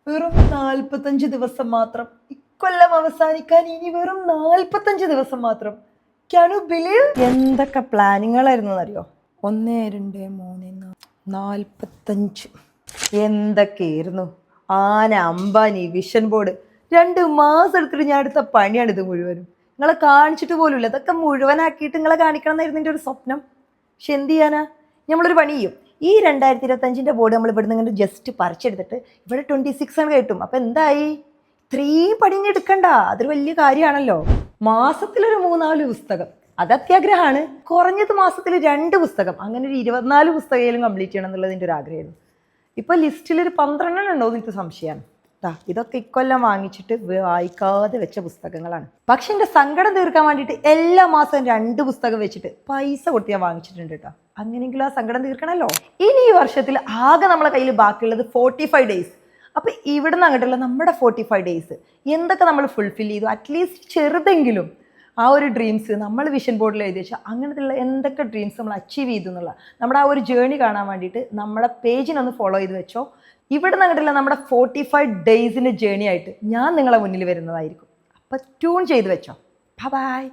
വെറും 45 ദിവസം മാത്രം. ഇക്കൊല്ലം അവസാനിക്കാൻ ഇനി വെറും 45 ദിവസം മാത്രം. Can you believe? എന്തൊക്കെ പ്ലാനിങ്ങളായിരുന്നു അറിയോ? 1 2 3 45 എന്തൊക്കെയായിരുന്നു. ആന, അംബാനി, വിഷൻ ബോർഡ് 2 മാസം എടുത്തിട്ട് ഞാൻ എടുത്ത പണിയാണ് ഇത് മുഴുവനും. നിങ്ങളെ കാണിച്ചിട്ട് പോലുമില്ല. ഇതൊക്കെ മുഴുവനാക്കിയിട്ട് നിങ്ങളെ കാണിക്കണം എന്നായിരുന്നു എൻ്റെ ഒരു സ്വപ്നം. പക്ഷെ എന്ത് ചെയ്യാനാ, നമ്മളൊരു പണി ചെയ്യും. ഈ 2025 ബോർഡ് നമ്മൾ ഇവിടുന്ന് ഇങ്ങനെ ജസ്റ്റ് പറിച്ചെടുത്തിട്ട് ഇവിടെ 26 ആണ് കിട്ടും. അപ്പം എന്തായി? ഇത്രയും പണിഞ്ഞെടുക്കണ്ട. അതൊരു വലിയ കാര്യമാണല്ലോ. മാസത്തിലൊരു 3-4 പുസ്തകം, അത് അത്യാഗ്രഹമാണ്. കുറഞ്ഞത് മാസത്തിൽ 2 പുസ്തകം, അങ്ങനെ ഒരു 24 പുസ്തകയിലും കംപ്ലീറ്റ് ചെയ്യണം എന്നുള്ളത് എൻ്റെ ഒരു ആഗ്രഹമായിരുന്നു. ഇപ്പോൾ ലിസ്റ്റിലൊരു 12 ഉണ്ടോ എന്ന് എനിക്ക് സംശയമാണ്. ഇതൊക്കെ ഇക്കൊല്ലം വാങ്ങിച്ചിട്ട് വായിക്കാതെ വെച്ച പുസ്തകങ്ങളാണ്. പക്ഷെ എൻ്റെ സങ്കടം തീർക്കാൻ വേണ്ടിയിട്ട് എല്ലാ മാസവും 2 പുസ്തകം വെച്ചിട്ട് പൈസ കൊടുത്ത് ഞാൻ വാങ്ങിച്ചിട്ടുണ്ട് കേട്ടോ. അങ്ങനെയെങ്കിലും ആ സങ്കടം തീർക്കണമല്ലോ. ഇനി ഈ വർഷത്തിൽ ആകെ നമ്മളെ കയ്യിൽ ബാക്കിയുള്ളത് 45 ഡേയ്സ്. അപ്പം ഇവിടുന്ന് അങ്ങോട്ടുള്ള നമ്മുടെ 45 ഡേയ്സ് എന്തൊക്കെ നമ്മൾ ഫുൾഫിൽ ചെയ്തു, അറ്റ്ലീസ്റ്റ് ചെറുതെങ്കിലും ആ ഒരു ഡ്രീംസ് നമ്മൾ വിഷൻ ബോർഡിൽ എഴുതി വെച്ചാൽ അങ്ങനത്തെയുള്ള എന്തൊക്കെ ഡ്രീംസ് നമ്മൾ അച്ചീവ് ചെയ്തു എന്നുള്ള നമ്മുടെ ആ ഒരു ജേണി കാണാൻ വേണ്ടിയിട്ട് നമ്മുടെ പേജിനൊന്ന് ഫോളോ ചെയ്ത് വെച്ചോ. ഇവിടെ നിന്ന് അങ്ങോട്ടുള്ള നമ്മുടെ 45 ഡേയ്സിൻ്റെ ജേണി ആയിട്ട് ഞാൻ നിങ്ങളെ മുന്നിൽ വരുന്നതായിരിക്കും. അപ്പം ട്യൂൺ ചെയ്ത് വെച്ചോ. ബൈ.